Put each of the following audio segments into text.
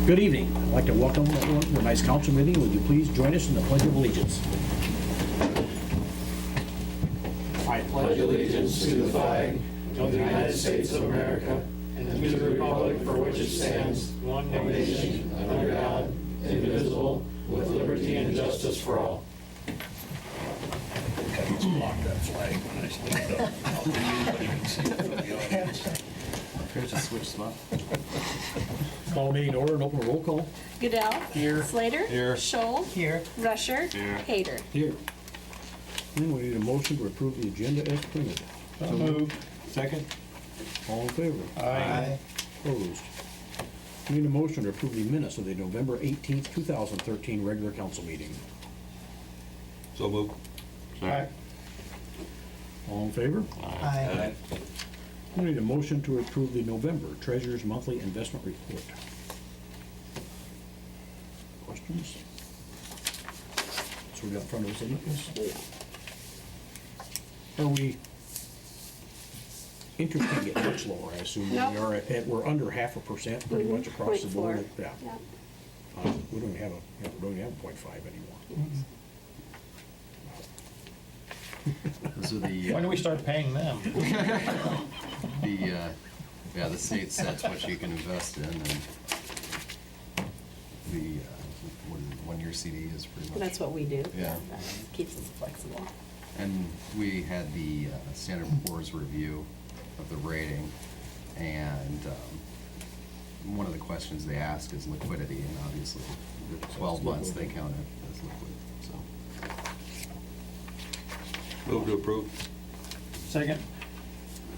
Good evening. I'd like to welcome everyone to a nice council meeting. Would you please join us in the Pledge of Allegiance? I pledge allegiance to the flag of the United States of America and to the republic for which it stands, one nation, under God, indivisible, with liberty and justice for all. Let's block that flag when I stand up. Nobody can see it from the audience. Here's a switch spot. Call meeting to order and open a roll call. Goodell. Here. Slater. Here. Scholl. Here. Rusher. Here. Hader. Here. And we need a motion to approve the agenda as printed. So moved. Second. All in favor? Aye. Opposed? We need a motion to approve the minutes of the November 18th, 2013 regular council meeting. So moved. Aye. All in favor? Aye. We need a motion to approve the November Treasurer's Monthly Investment Report. Questions? So we got in front of us, isn't it? Are we, interest can't get much lower, I assume. Nope. We are we're under 0.5% pretty much across the board. 0.4. Yeah. Yeah. We don't even have a 0.5 anymore. Those are When do we start paying them? the state sets what you can invest in, and the, what is it, 1-year CD is pretty much. That's what we do. Yeah. That keeps us flexible. And we had the Standard & Poor's review of the rating, and one of the questions they ask is liquidity, and obviously, the 12 months they count it as liquid, so. Move to approve. Second.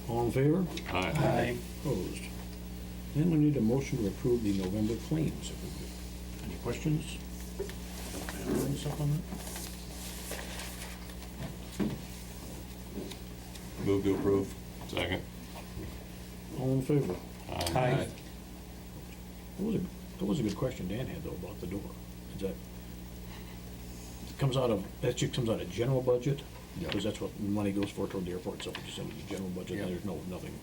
All in favor? Aye. Opposed? Then we need a motion to approve the November claims. Any questions? Anything up on that? Move to approve. Second. All in favor? Aye. That was a good question Dan had though about the door. Is that, that just comes out of general budget? Yeah. Because that's what money goes for toward the airport and stuff, just into the general budget, Yeah. and there's nothing.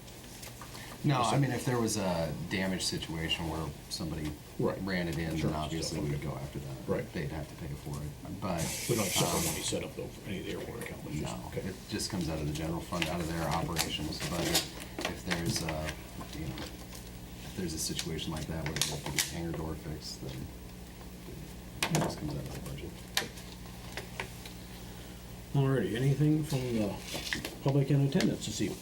No, I mean, if there was a damage situation where somebody Right. ran it in, Insurance then and obviously stuff, we'd okay. go after that. Right. They'd have to pay for it, but. We don't have separate money set up though for any of the airport accounts. it's No, just- okay. it just comes out of the general fund, out of their operations, but if there's a, if there's a situation like that where they have to get hangar door fixed, then it just comes out of the budget. Alrighty, anything from the public in attendance this evening?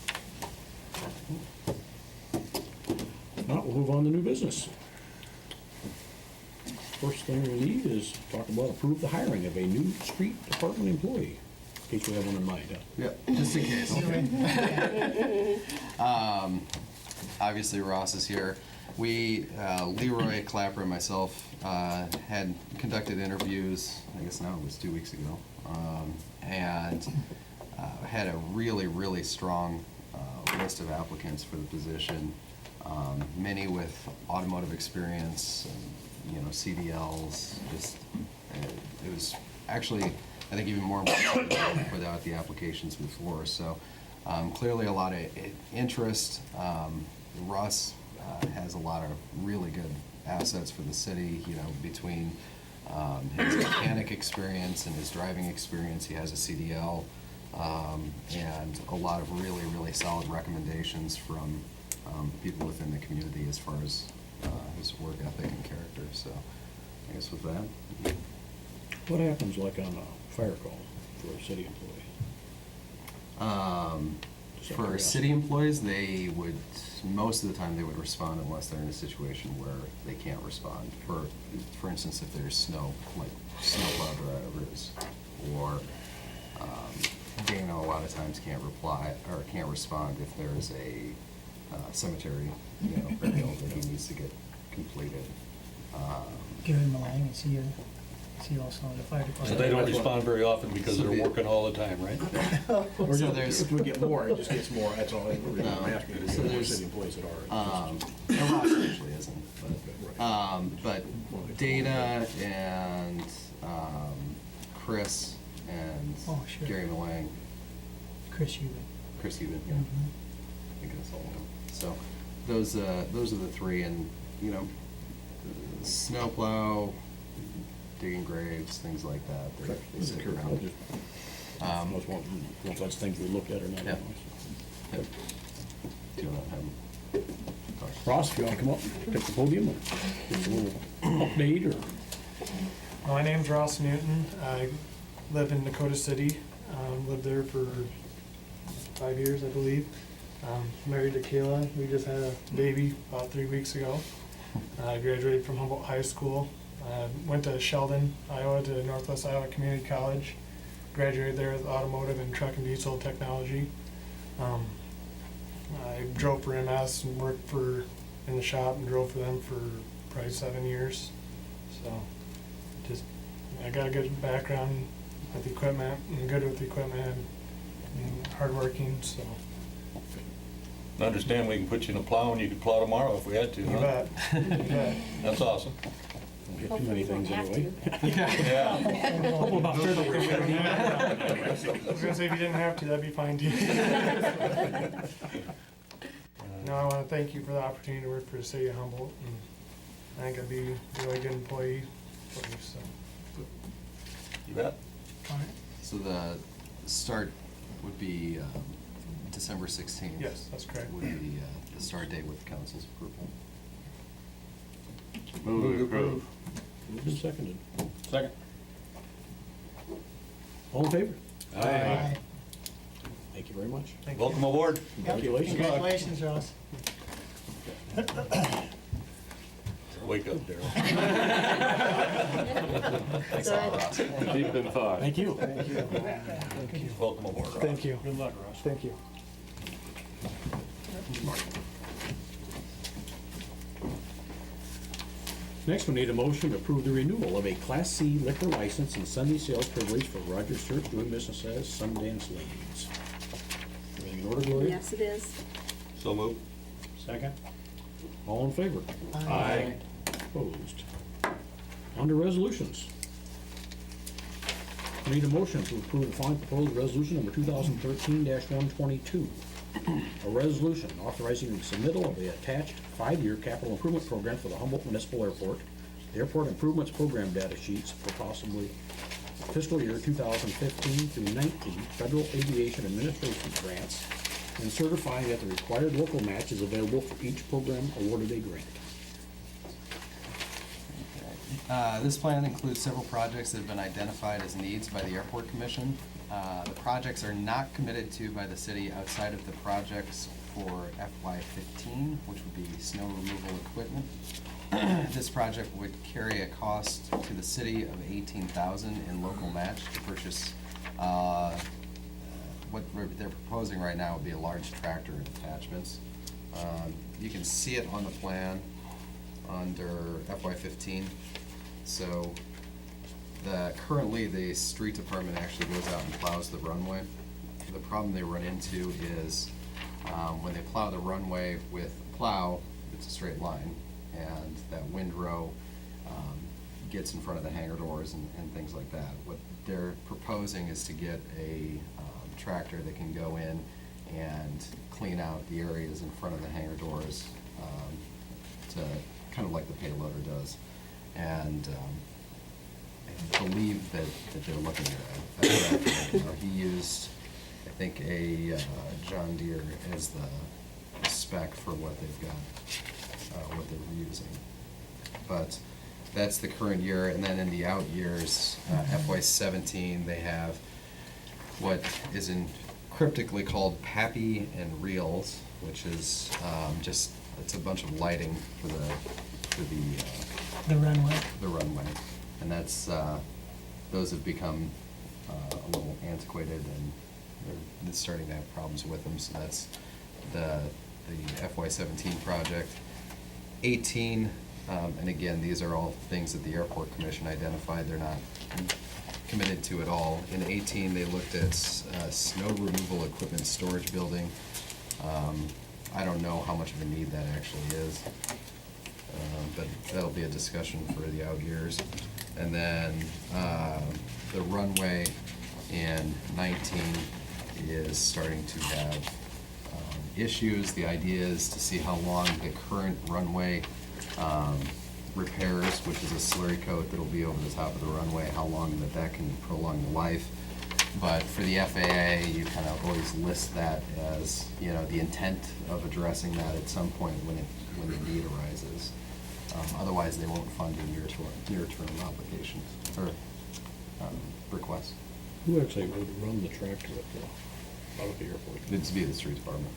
No, we'll move on to new business. First thing we need is talk about approve the hiring of a new street department employee, in case we have one in mind, huh? Yeah, just in case. Obviously Ross is here. We, Leroy Clapper and myself, had conducted interviews, I guess now it was 2 weeks ago, and had a really, really strong list of applicants for the position. Many with automotive experience, and, CDLs, just, it was actually, I think, even more impressive than we put out the applications before. So clearly a lot of interest. Russ has a lot of really good assets for the city, between his mechanic experience and his driving experience. He has a CDL, and a lot of really, really solid recommendations from people within the community as far as his work ethic and character. So I guess with that. What happens like on a fire call for a city employee? For city employees, they would, most of the time, they would respond unless they're in a situation where they can't respond. For instance, if there's snow, like snowplow drivers, or Dana a lot of times can't reply, or can't respond if there's a cemetery, burial that he needs to get completed. Gary Malang, is he also in the fire department? So they don't respond very often because So they're the- working all the time, right? So there's, If we get more, it just gets more, that's all I'm No. asking. So More there's, city employees that are. and Ross actually isn't, but Dana and Chris and Oh, sure. Gary Malang, Chris Eubank. Chris Eubank, yeah. Mhm. I think that's all of them. So those are the three, and snowplow, digging graves, things like that. They sit around. Once that's things we looked at or not. Yeah. Yep. Do not have them. Ross, if you wanna come up, take the podium and give us a little update or. My name's Ross Newton. I live in Dakota City. Lived there for 5 years, I believe. Married to Kayla. We just had a baby about 3 weeks ago. I graduated from Humboldt High School. Went to Sheldon, Iowa, to Northwest Iowa Community College. Graduated there with automotive and truck and diesel technology. I drove for MS and worked in the shop and drove for them for probably 7 years. So I got a good background with equipment and good with equipment and hardworking, so I understand we can put you in a plow and you could plow tomorrow if we had to, you huh? bet. You bet. That's awesome. Don't get too many things anyway. Yeah. Hopefully about 30 if you didn't have to. I was gonna say if you didn't have to, that'd be fine too. No, I wanna thank you for the opportunity to work for the city of Humboldt, and I think I'd be a really good employee for you, so. You bet. So the start would be December 16th. Yes, that's correct. Would be the start date with council's approval. Move to approve. Moved and seconded. Second. All in favor? Aye. Thank you very much. Thank you. Welcome aboard. Congratulations. Congratulations, Ross. Wake up, Daryl. Thanks a lot, Ross. Deep in thought. Thank you. Welcome aboard, Ross. Thank you. Good luck, Ross. Thank you. Next, we need a motion to approve the renewal of a Class C liquor license and Sunday sales privilege for Rogers Church doing business as Sundance Lanes. Everything in order, Gloria? Yes, it is. So move. Second. All in favor? Aye. Opposed? Under resolutions. We need a motion to approve the following proposed resolution number 2013-122. A resolution authorizing the submittal of the attached 5-year capital improvement program for the Humboldt Municipal Airport, the Airport Improvements Program data sheets for possibly fiscal year 2015 through 19 Federal Aviation Administration grants, and certifying that the required local match is available for each program awarded a grant. This plan includes several projects that have been identified as needs by the Airport Commission. The projects are not committed to by the city outside of the projects for FY15, which would be snow removal equipment. This project would carry a cost to the city of $18,000 in local match to purchase. What they're proposing right now would be a large tractor and attachments. You can see it on the plan under FY15. So currently the street department actually goes out and plows the runway. The problem they run into is when they plow the runway with plow, it's a straight line, and that windrow gets in front of the hangar doors and things like that. What they're proposing is to get a tractor that can go in and clean out the areas in front of the hangar doors, to kind of like the payloader does. And I believe that they're looking at a tractor. He used, I think, a John Deere as the spec for what they've got, what they're using. But that's the current year, and then in the out years, FY17, they have what is cryptically called PAPI and reels, which is just, it's a bunch of lighting for The runway. the runway. And that's, those have become a little antiquated, and they're starting to have problems with them, so that's the FY17 project. 18, and again, these are all things that the Airport Commission identified, they're not committed to at all. In 18, they looked at snow removal equipment storage building. I don't know how much of a need that actually is, but that'll be a discussion for the out years. And then the runway in 19 is starting to have issues. The idea is to see how long the current runway repairs, which is a slurry coat that'll be over the top of the runway, how long that can prolong the life. But for the FAA, you kind of always list that as, you know, the intent of addressing that at some point when the need arises. Otherwise, they won't fund a near-term obligation or request. Who actually would run the tractor out of the airport? It'd be the street department.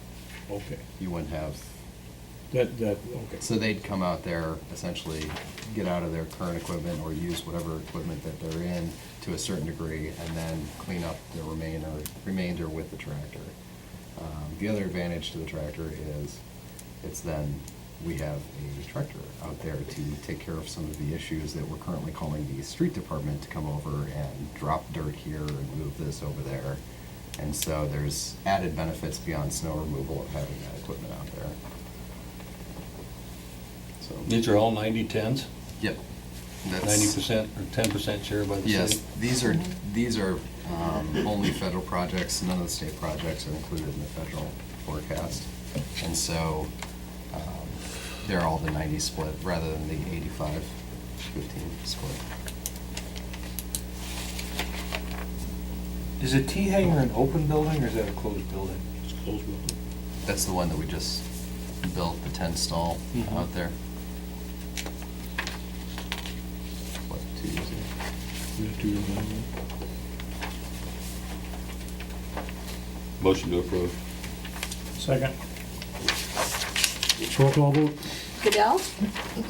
Okay. You wouldn't have, Okay. so they'd come out there, essentially get out of their current equipment or use whatever equipment that they're in to a certain degree, and then clean up the remainder with the tractor. The other advantage to the tractor is it's then, we have a tractor out there to take care of some of the issues that we're currently calling the street department to come over and drop dirt here and move this over there. And so there's added benefits beyond snow removal of having that equipment out there. So, These are all 90/10s, yep. That's- 90% or 10% share by the city? Yes, these are only federal projects. None of the state projects are included in the federal forecast. And so they're all the 90 split rather than the 85-15 split. Is a T hangar an open building or is that a closed building? It's a closed building. That's the one that we just built, the 10 stall out there. What, 2 years ago? We have 2 years now. Motion to approve. Second. Roll call vote? Goodell,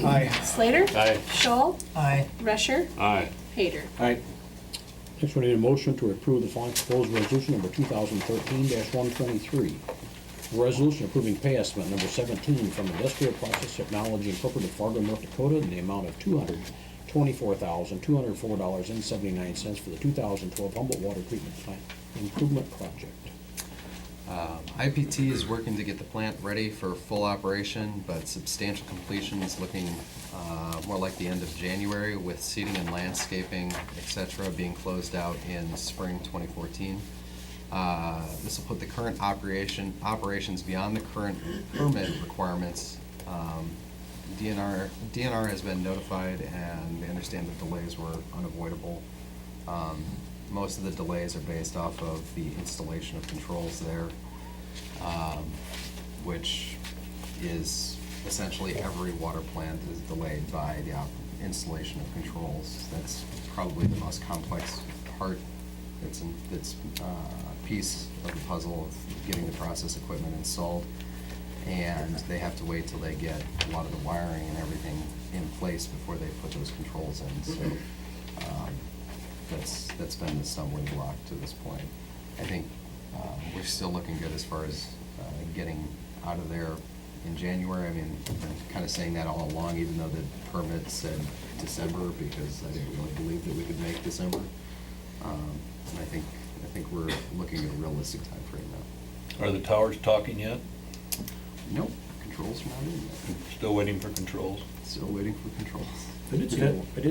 Aye. Slater, Aye. Scholl, Aye. Rusher, Aye. Hader. Aye. Next, we need a motion to approve the following proposed resolution number 2013-123. A resolution approving pay estimate number 17 from Industrial Process Technology Incorporated, Fargo, North Dakota, in the amount of $224,204.79 for the 2012 Humboldt Water Treatment Plant Improvement Project. IPT is working to get the plant ready for full operation, but substantial completion is looking more like the end of January, with seating and landscaping, et cetera, being closed out in spring 2014. This will put the current operations beyond the current permit requirements. DNR has been notified, and they understand the delays were unavoidable. Most of the delays are based off of the installation of controls there, which is essentially every water plant is delayed by the installation of controls. That's probably the most complex part. That's piece of the puzzle of getting the process equipment installed. And they have to wait till they get a lot of the wiring and everything in place before they put those controls in. So that's been the stumbling block to this point. I think we're still looking good as far as getting out of there in January. I mean, I've been kind of saying that all along, even though the permit said December, because I didn't really believe that we could make December. And I think we're looking at a realistic time frame now. Are the towers talking yet? Nope, controls are not in yet. Still waiting for controls? Still waiting for controls. I did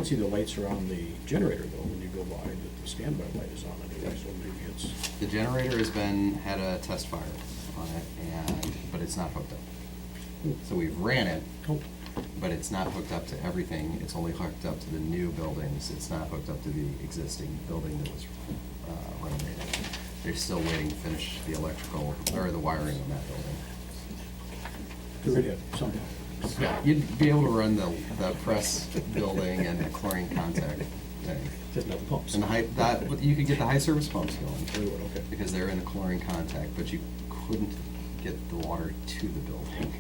see the lights around the generator though, when you go by, the standby light is on anyway, so maybe it's. The generator had a test fire on it, but it's not hooked up. So we've ran it, Oh. but it's not hooked up to everything. It's only hooked up to the new buildings. It's not hooked up to the existing building that was renovated. They're still waiting to finish the electrical, or the wiring on that building. Could have something. Yeah, you'd be able to run the press building and the chlorine contact thing. Just not the pumps. And you could get the high service pumps going. Very well, okay. Because they're in a chlorine contact, but you couldn't get the water to the building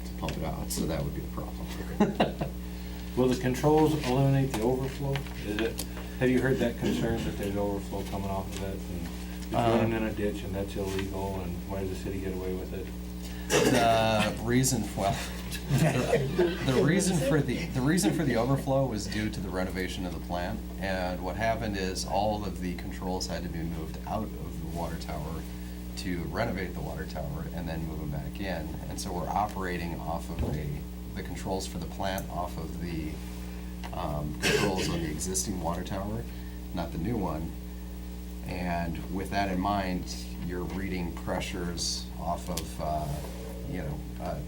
to pump it out, so that would be the problem. Will the controls eliminate the overflow? Have you heard that concern that there's overflow coming off of it? And it's running in a ditch and that's illegal, and why does the city get away with it? The reason for the overflow was due to the renovation of the plant, and what happened is all of the controls had to be moved out of the water tower to renovate the water tower and then move them back in. And so we're operating off of the controls for the plant off of the controls on the existing water tower, not the new one. And with that in mind, you're reading pressures off of a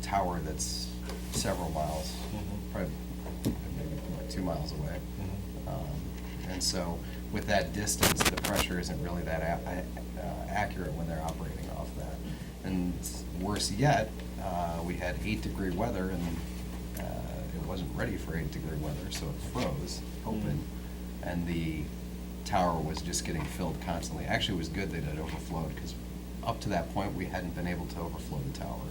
tower that's several miles, probably 2 miles away. And so with that distance, the pressure isn't really that accurate when they're operating off that. And worse yet, we had 8-degree weather and it wasn't ready for 8-degree weather, so it froze open. And the tower was just getting filled constantly. Actually, it was good that it overflowed because up to that point, we hadn't been able to overflow the tower.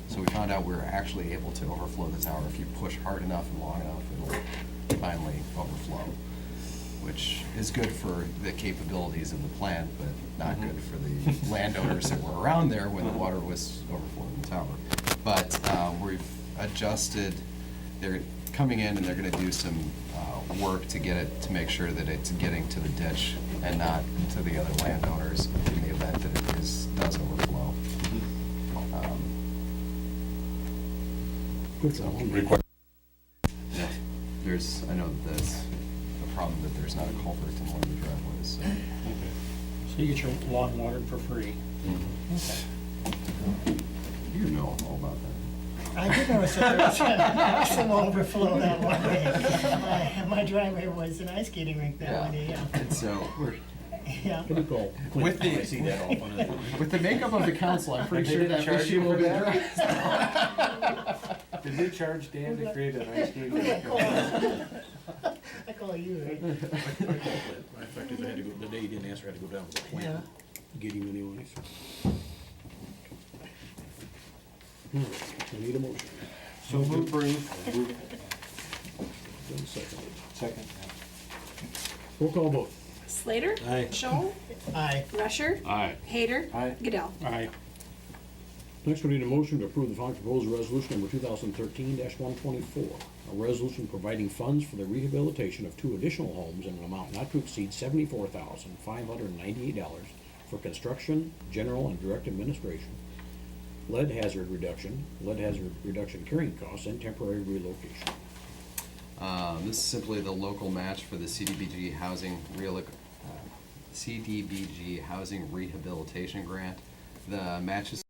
So we found out we were actually able to overflow the tower. If you push hard enough and long enough, it'll finally overflow, which is good for the capabilities of the plant, but not good for the landowners that were around there when the water was overflowing the tower. But we've adjusted, they're coming in and they're gonna do some work to get it, to make sure that it's getting to the ditch and not to the other landowners in the event that it does overflow. Good for them. Require- Yeah, I know that there's a problem that there's not a culvert in one of the driveways, so. So you get your lawn watered for free. Okay. You know all about that. I did notice that there was some overflow that one day. My driveway was an ice skating rink that one day, yeah. And so, Yeah. What do you call? With the- I see that often. with the makeup of the council, I'm pretty They sure didn't that charge issue you will for be that? addressed. Did we charge Dan to create an ice skating Who did I rink? call? I call you, right? I called it. My fact is, I had to go, the day he didn't answer, I had to go down to the Yeah. plant, get him anyway, so. I need a motion. So move, Bruce. Then seconded. Second. Roll call vote. Slater? Aye. Scholl? Aye. Rusher? Aye. Hader? Aye. Goodell? Aye. Next, we need a motion to approve the following proposed resolution number 2013-124. A resolution providing funds for the rehabilitation of 2 additional homes in an amount not to exceed $74,598 for construction, general, and direct administration, lead hazard reduction carrying costs, and temporary relocation. This is simply the local match for the CDBG housing rehabilitation grant. The match is